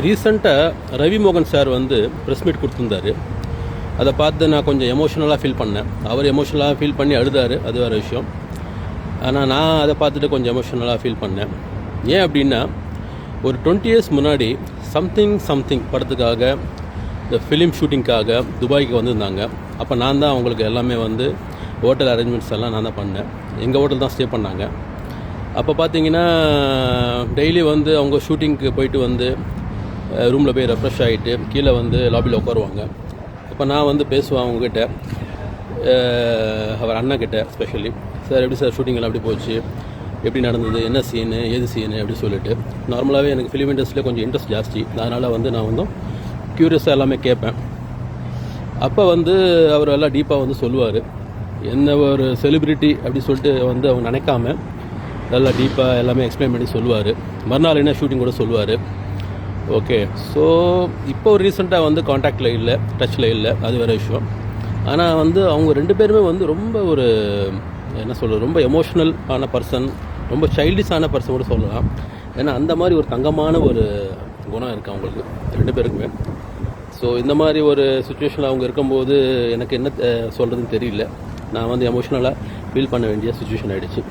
ரீசெண்டாக ரவி மோகன் சார் வந்து ப்ரெஸ் மீட் கொடுத்துருந்தாரு. அதை பார்த்து நான் கொஞ்சம் எமோஷ்னலாக ஃபீல் பண்ணேன். அவர் எமோஷ்னலாக ஃபீல் பண்ணி அழுதார், அது வேறு விஷயம். ஆனால் நான் அதை பார்த்துட்டு கொஞ்சம் எமோஷ்னலாக ஃபீல் பண்ணேன். ஏன் அப்படின்னா, ஒரு 20 years முன்னாடி சம்திங் படத்துக்காக, இந்த ஃபிலிம் ஷூட்டிங்காக துபாய்க்கு வந்திருந்தாங்க. அப்போ நான் தான் அவங்களுக்கு எல்லாமே வந்து ஹோட்டல் அரேஞ்ச்மெண்ட்ஸ் எல்லாம் நான் தான் பண்ணேன். எங்கள் ஹோட்டல் தான் ஸ்டே பண்ணாங்க. அப்போ பார்த்தீங்கன்னா டெய்லி வந்து அவங்க ஷூட்டிங்க்கு போயிட்டு வந்து ரூமில் போய் ரெஃப்ரெஷ் ஆகிட்டு கீழே வந்து லாபியில் உட்காருவாங்க. அப்போ நான் வந்து பேசுவேன் அவங்கக்கிட்ட, அவர் அண்ணாக்கிட்ட ஸ்பெஷலி. சார் எப்படி சார் ஷூட்டிங்கெல்லாம் எப்படி போச்சு, எப்படி நடந்தது, என்ன சீனு, ஏது சீனு அப்படி சொல்லிட்டு. நார்மலாகவே எனக்கு ஃபிலிம் இண்டஸ்ட்ரியில் கொஞ்சம் இன்ட்ரெஸ்ட் ஜாஸ்தி, அதனால் வந்து நான் வந்து க்யூரியஸாக எல்லாமே கேட்பேன். அப்போ வந்து அவர் எல்லாம் டீப்பாக வந்து சொல்லுவார். என்ன ஒரு செலிப்ரிட்டி அப்படி சொல்லிட்டு வந்து அவங்க நினைக்காம நல்லா டீப்பாக எல்லாமே எக்ஸ்பிளைன் பண்ணி சொல்லுவார். மறுநாள் என்ன ஷூட்டிங் கூட சொல்லுவார். ஓகே, ஸோ இப்போ ரீசெண்டாக வந்து காண்டாக்டில் இல்லை, டச்சில் இல்லை, அது வேறு விஷயம். ஆனால் வந்து அவங்க 2 பேருமே வந்து ரொம்ப ஒரு என்ன சொல்கிறது, ரொம்ப எமோஷ்னல் ஆன பர்சன், ரொம்ப சைல்டிஷான பர்சன் கூட சொல்லலாம். ஏன்னா அந்த மாதிரி ஒரு தங்கமான ஒரு குணம் இருக்குது அவங்களுக்கு 2 பேருக்குமே. ஸோ இந்த மாதிரி ஒரு சுச்சுவேஷனில் அவங்க இருக்கும்போது எனக்கு என்ன சொல்கிறதுன்னு தெரியல. நான் வந்து எமோஷ்னலாக ஃபீல் பண்ண வேண்டிய சுச்சுவேஷன் ஆகிடுச்சு.